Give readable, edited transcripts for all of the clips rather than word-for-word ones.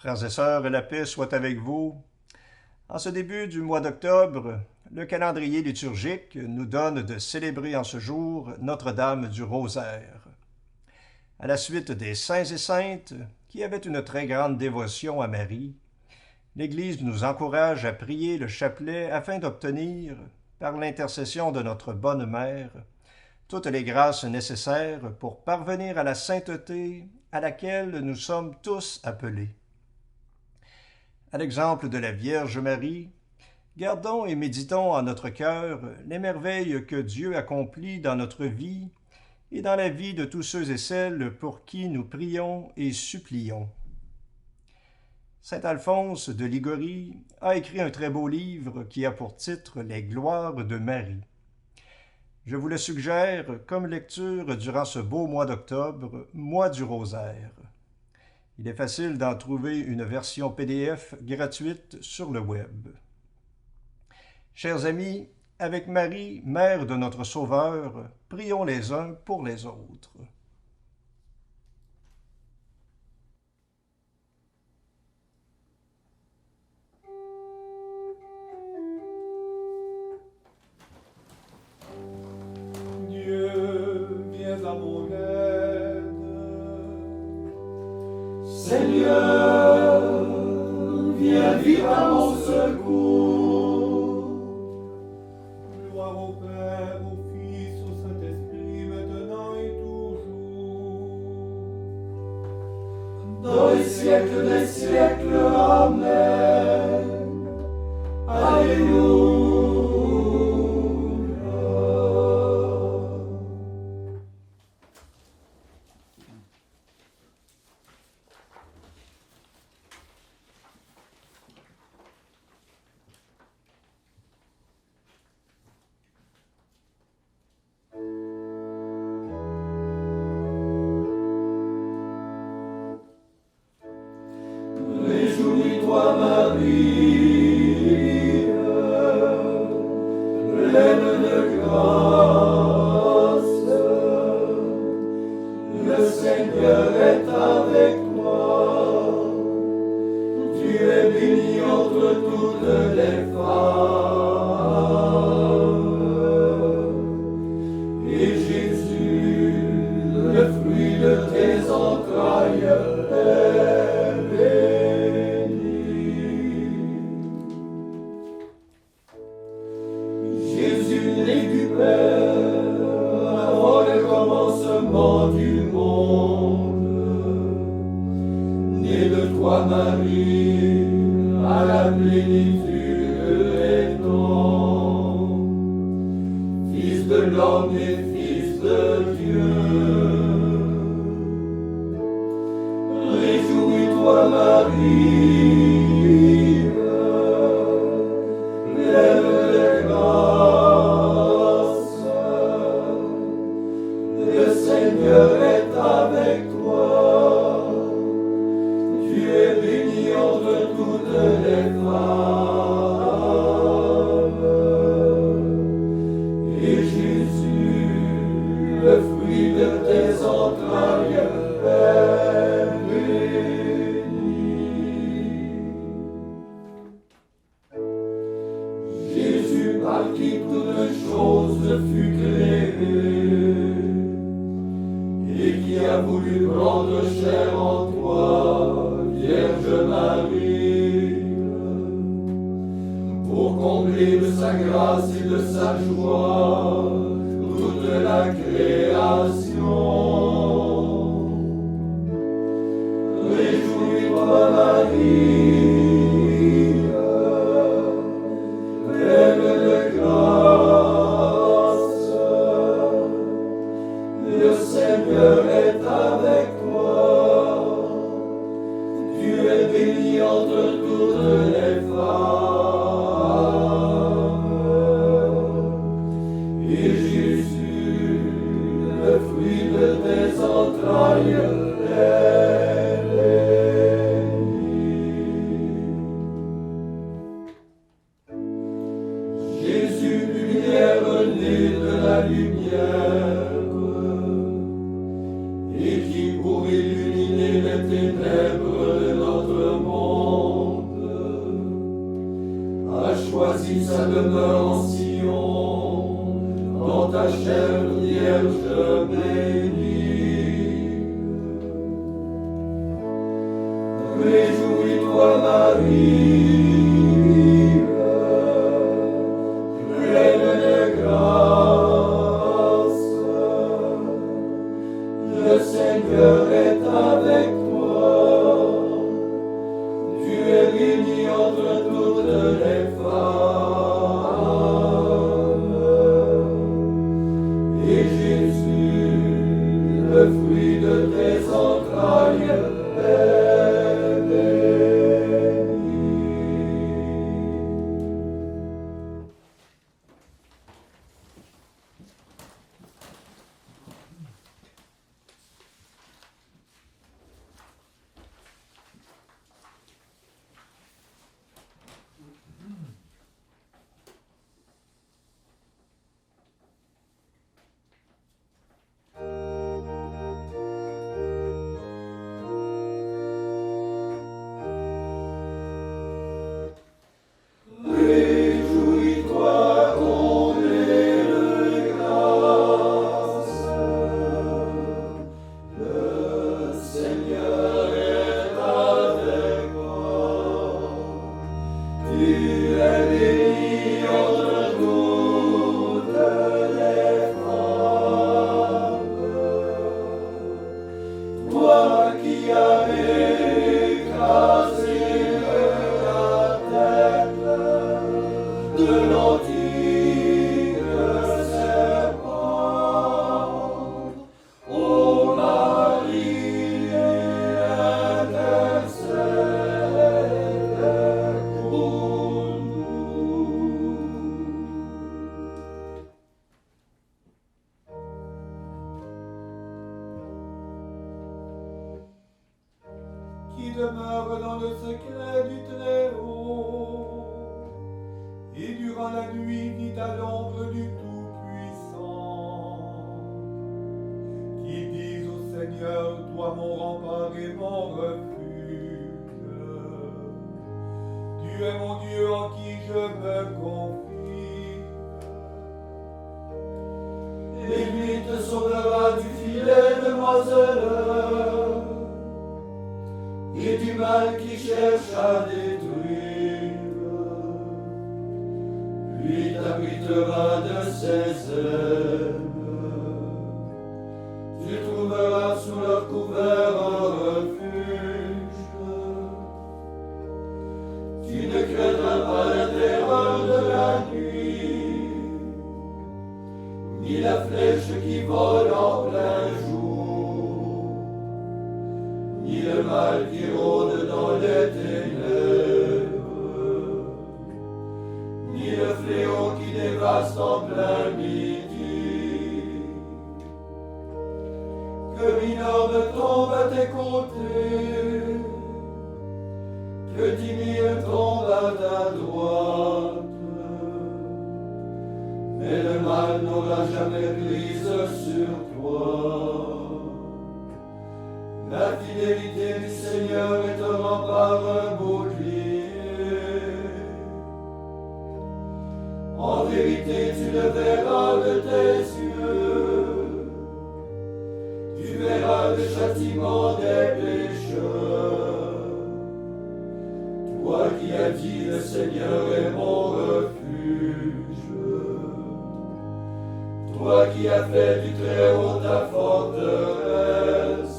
Frères et sœurs, la paix soit avec vous. En ce début du mois d'octobre, le calendrier liturgique nous donne de célébrer en ce jour Notre-Dame du Rosaire. À la suite des saints et saintes qui avaient une très grande dévotion à Marie, l'Église nous encourage à prier le chapelet afin d'obtenir, par l'intercession de notre bonne mère, toutes les grâces nécessaires pour parvenir à la sainteté à laquelle nous sommes tous appelés. À l'exemple de la Vierge Marie, gardons et méditons en notre cœur les merveilles que Dieu accomplit dans notre vie et dans la vie de tous ceux et celles pour qui nous prions et supplions. Saint Alphonse de Ligorie a écrit un très beau livre qui a pour titre Les gloires de Marie. Je vous le suggère comme lecture durant ce beau mois d'octobre, mois du Rosaire. Il est facile d'en trouver une version PDF gratuite sur le web. Chers amis, avec Marie, Mère de notre Sauveur, prions les uns pour les autres. Dieu, viens à mon aide. Seigneur, viens vite à mon secours. Gloire au Père, au Fils, au Saint-Esprit, maintenant et toujours. Dans les siècles des siècles, Amen. Alléluia. Réjouis-toi, Marie, pleine de grâce. Le Seigneur est avec toi. Tu es bénie entre toutes les femmes. Et Jésus, le fruit de tes entrailles, est Jésus, né du Père, avant le commencement du monde, né de toi, Marie, à la plénitude des temps, Fils de l'homme et Fils de Dieu. Réjouis-toi, Marie, pleine de grâce. Le Seigneur est avec toi. Tu es bénie entre toutes les femmes. Et Jésus, le fruit de tes entrailles, est Jésus, par qui toute chose fut créée, et qui a voulu prendre chair en toi, Vierge Marie, pour combler de sa grâce et de sa joie toute la création. Réjouis-toi, Marie, pleine de grâce. Le Seigneur est avec toi. Tu es bénie entre toutes les femmes. Et Jésus, le fruit de tes entrailles, est Jésus, lumière née de la lumière, et qui pour illuminer les ténèbres de notre monde Ainsi sa demeure en Sion, dans ta chair vierge bénie. Réjouis-toi, Marie, pleine de grâce. Le Seigneur est avec toi. Tu es bénie entre toutes les femmes. Et Jésus, le fruit de tes entrailles, est béni. Réjouis-toi, comblé de grâce. Le Seigneur est avec toi. Tu es bénie entre toutes les femmes. Toi qui as écrasé la tête de l'antique serpent, ô Marie, intercède pour nous. Qui demeure dans le secret du Très-Haut, et durant la nuit vit à l'ombre du Tout-Puissant. Qui dise au Seigneur, toi mon rempart et mon refuge. Tu es mon Dieu en qui je me confie. Et lui te sauvera du filet de l'oiseleur et du mal qui cherche à détruire. Lui t'abritera de ses ailes. Tu trouveras sous leur couvert un refuge. Tu ne craindras pas la terreur de la nuit, ni la flèche qui vole en plein jour, ni le mal qui rôde dans les ténèbres, ni le fléau qui dévaste en plein midi. Que 1000 hommes tombent à tes côtés, que 10 000 tombent à ta droite, mais le mal n'aura jamais prise sur toi. La fidélité du Seigneur est un rempart, un bouclier. En vérité, tu le verras de tes yeux. Tu verras le châtiment des pécheurs. Toi qui as dit, le Seigneur est mon refuge. Toi qui as fait du Très-Haut ta forteresse.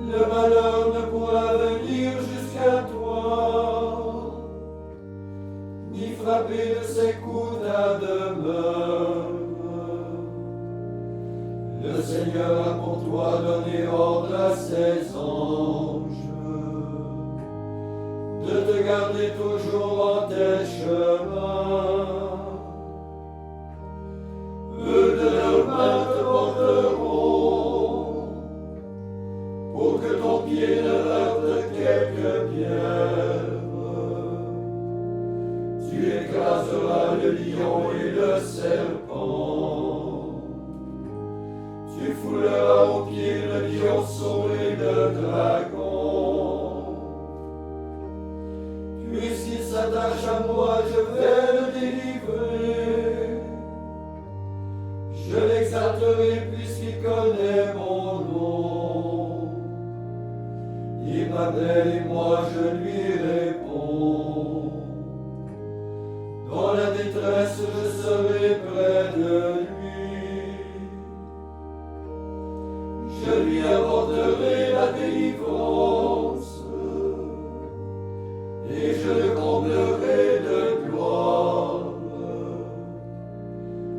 Le malheur ne pourra venir jusqu'à toi, ni frapper de ses coups ta demeure. Le Seigneur a pour toi donné ordre à ses anges de te garder toujours en tes chemins. Eux de leurs mains te porteront, pour que ton pied ne heurte quelque pierre. Tu écraseras le lion et le serpent. Tu fouleras aux pieds le lionceau et le dragon. Puisqu'il s'agit l'Éternel et moi je lui réponds. Dans la détresse, je serai près de lui. Je lui apporterai la délivrance et je le comblerai de gloire.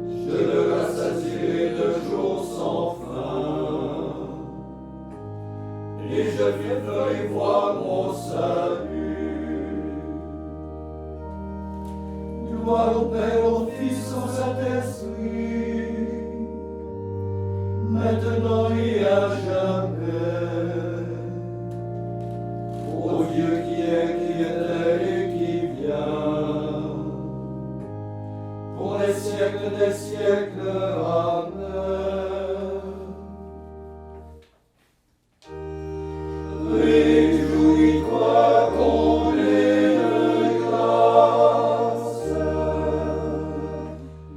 Je le rassasierai de jours sans fin et je lui ferai voir mon salut. Gloire au Père, au Fils, au Saint-Esprit, maintenant et à jamais, ô Dieu qui est et qui vient, pour les siècles des siècles. Amen. Réjouis-toi, comblé de grâce,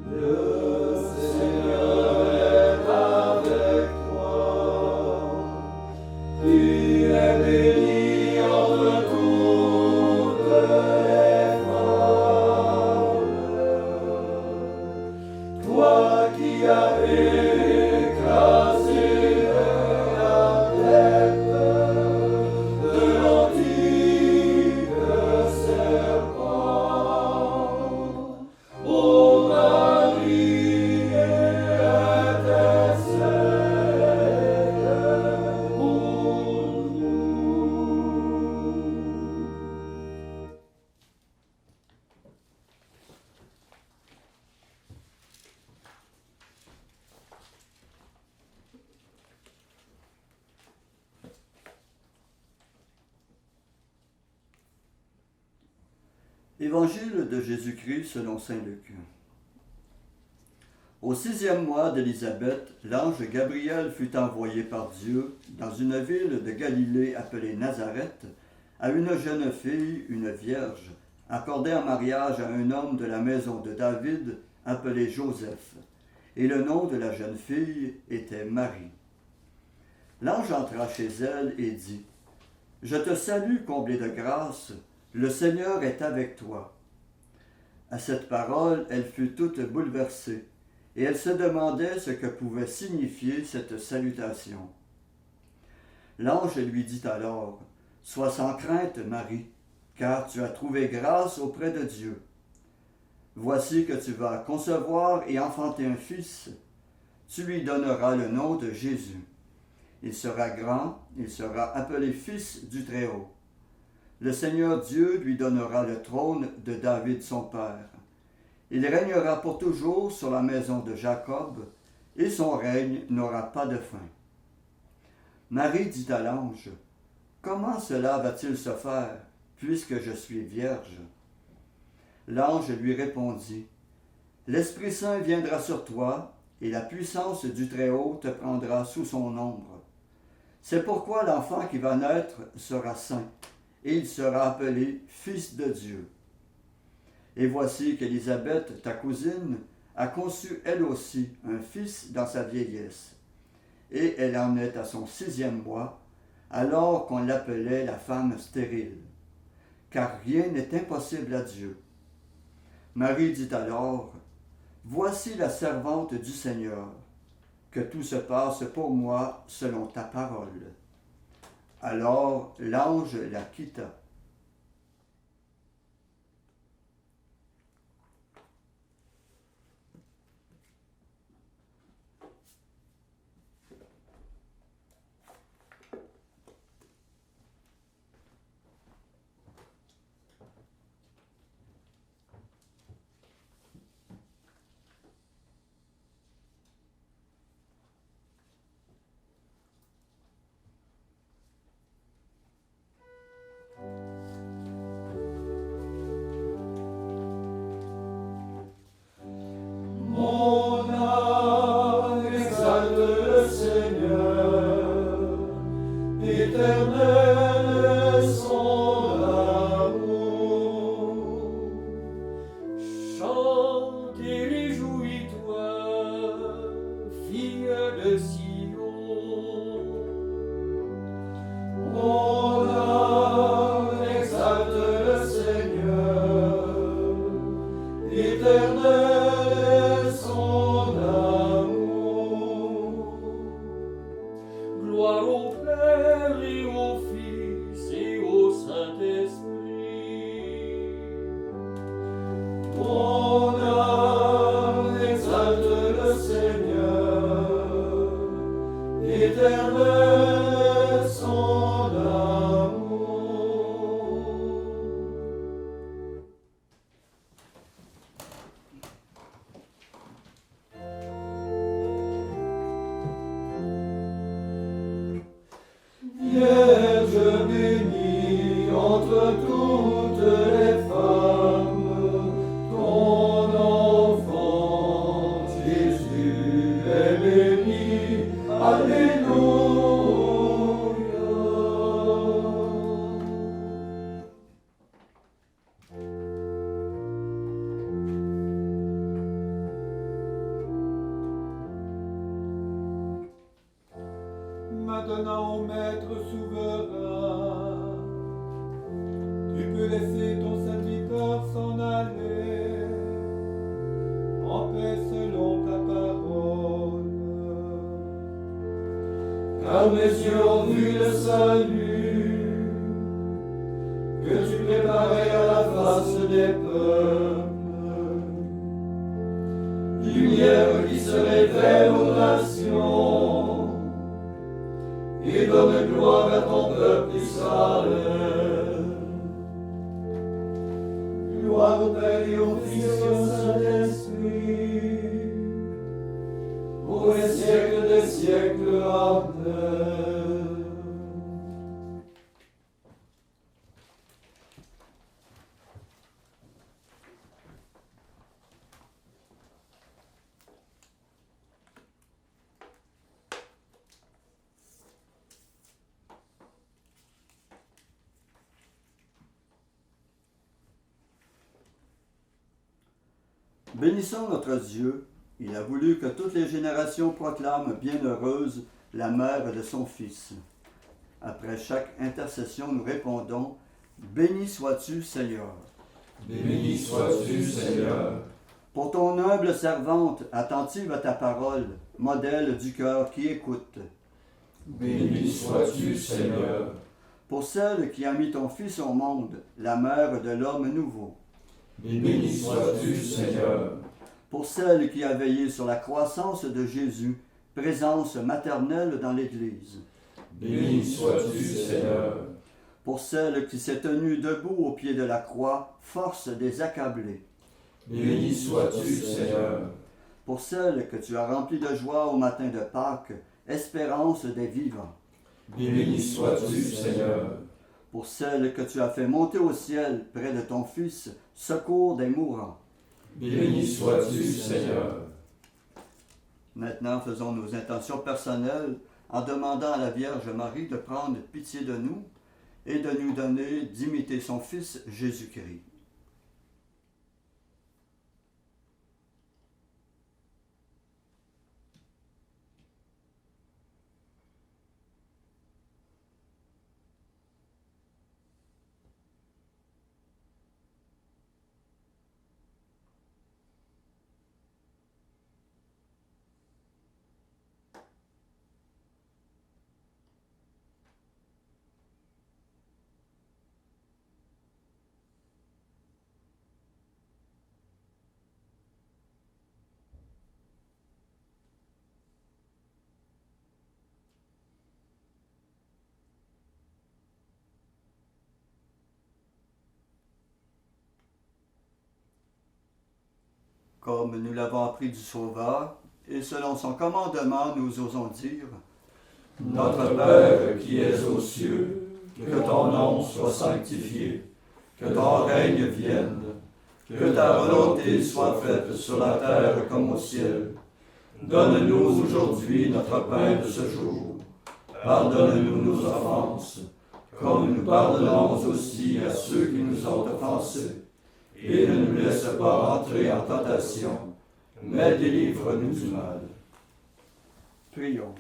le Seigneur est avec toi. Tu es bénie entre toutes les femmes, toi qui as écrasé la tête de l'antique serpent. Ô Marie, intercède pour nous. Évangile de Jésus-Christ selon saint Luc. Au 6e mois d'Élisabeth, l'ange Gabriel fut envoyé par Dieu dans une ville de Galilée appelée Nazareth à une jeune fille, une vierge, accordée en mariage à un homme de la maison de David appelé Joseph, et le nom de la jeune fille était Marie. L'ange entra chez elle et dit : « Je te salue, comblée de grâce, le Seigneur est avec toi. » À cette parole, elle fut toute bouleversée, et elle se demandait ce que pouvait signifier cette salutation. L'ange lui dit alors : « Sois sans crainte, Marie, car tu as trouvé grâce auprès de Dieu. Voici que tu vas concevoir et enfanter un fils. Tu lui donneras le nom de Jésus. Il sera grand, il sera appelé Fils du Très-Haut. Le Seigneur Dieu lui donnera le trône de David son père. Il régnera pour toujours sur la maison de Jacob, et son règne n'aura pas de fin. » Marie dit à l'ange : « Comment cela va-t-il se faire, puisque je suis vierge ?» L'ange lui répondit : « L'Esprit Saint viendra sur toi, et la puissance du Très-Haut te prendra sous son ombre. C'est pourquoi l'enfant qui va naître sera saint, et il sera appelé Fils de Dieu. Et voici qu'Élisabeth, ta cousine, a conçu elle aussi un fils dans sa vieillesse, et elle en est à son 6e mois, alors qu'on l'appelait la femme stérile, car rien n'est impossible à Dieu. Marie dit alors : « Voici la servante du Seigneur, que tout se passe pour moi selon ta parole. » Alors l'ange la quitta. de Sion. On a Gloire au Père et au Fils et au Saint-Esprit. Mon âme exalte le Seigneur, éternel son amour. Vierge bénie entre toutes les femmes, ton enfant Jésus est béni. Alléluia. Maintenant, ô Maître souverain, tu peux laisser ton serviteur s'en aller en paix selon ta parole. Car mes yeux ont vu le salut que tu préparais à la face des peuples, lumière qui se révèle aux nations et donne gloire à ton peuple Israël. Gloire au Père et au Fils et au Saint-Esprit, pour les siècles des siècles. Amen. Bénissons notre Dieu. Il a voulu que toutes les générations proclament bienheureuse la mère de son Fils. Après chaque intercession, nous répondons « Béni sois-tu, Seigneur ». Béni sois-tu, Seigneur. Pour ton humble servante, attentive à ta parole, modèle du cœur qui écoute. Béni sois-tu, Seigneur. Pour celle qui a mis ton Fils au monde, la mère de l'homme nouveau. Béni sois-tu, Seigneur. Pour celle qui a veillé sur la croissance de Jésus, présence maternelle dans l'Église. Béni sois-tu, Seigneur. Pour celle qui s'est tenue debout au pied de la croix, force des accablés. Béni sois-tu, Seigneur. Pour celle que tu as remplie de joie au matin de Pâques, espérance des vivants. Béni sois-tu, Seigneur. Pour celle que tu as fait monter au ciel près de ton Fils, secours des mourants. Béni sois-tu, Seigneur. Maintenant, faisons nos intentions personnelles en demandant à la Vierge Marie de prendre pitié de nous et de nous donner d'imiter son Fils Jésus-Christ. Comme nous l'avons appris du Sauveur, et selon son commandement, nous osons dire « Notre Père qui es aux cieux, que ton nom soit sanctifié, que ton règne vienne, que ta volonté soit faite sur la terre comme au ciel. Donne-nous aujourd'hui notre pain de ce jour. Pardonne-nous nos offenses, comme nous pardonnons aussi à ceux qui nous ont offensés. Et ne nous laisse pas entrer en tentation, mais délivre-nous du mal. » Prions.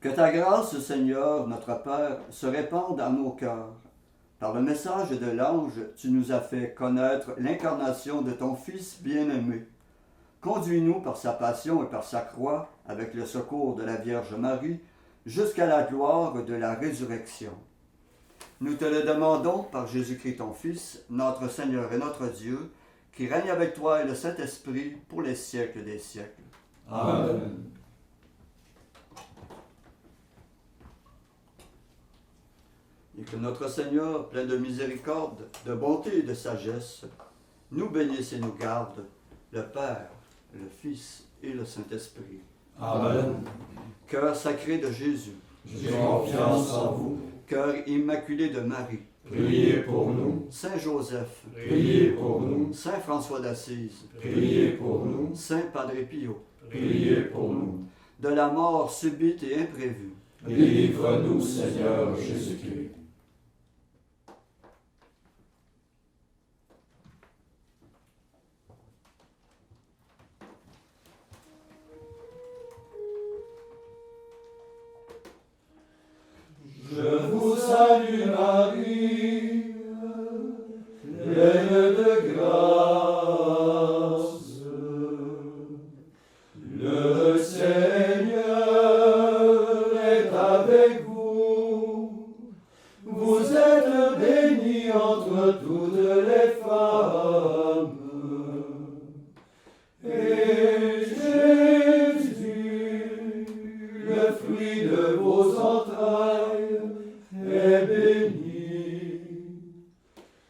Que ta grâce, Seigneur, notre Père, se répande à nos cœurs. Par le message de l'ange, tu nous as fait connaître l'incarnation de ton Fils bien-aimé. Conduis-nous par sa passion et par sa croix, avec le secours de la Vierge Marie, jusqu'à la gloire de la résurrection. Nous te le demandons par Jésus-Christ ton Fils, notre Seigneur et notre Dieu, qui règne avec toi et le Saint-Esprit pour les siècles des siècles. Amen. Et que notre Seigneur, plein de miséricorde, de bonté et de sagesse, nous bénisse et nous garde, le Père, le Fils et le Saint-Esprit. Amen. Cœur sacré de Jésus, J'ai confiance en vous. cœur immaculé de Marie, Priez pour nous. Saint Joseph, Priez pour nous. Saint François d'Assise, Priez pour nous. Saint Padre Pio, Priez pour nous. de la mort subite et imprévue, Délivre-nous, Seigneur Jésus-Christ. Je vous salue Marie, pleine de grâce. Le Seigneur est avec vous. Vous êtes bénie entre toutes les femmes. Et Jésus, le fruit de vos entrailles, est béni.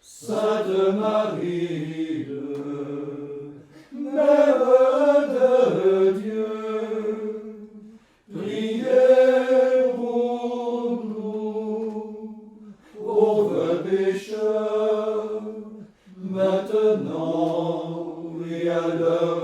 Sainte Marie, Mère de Dieu, priez pour nous, pauvres pécheurs, maintenant et à l'heure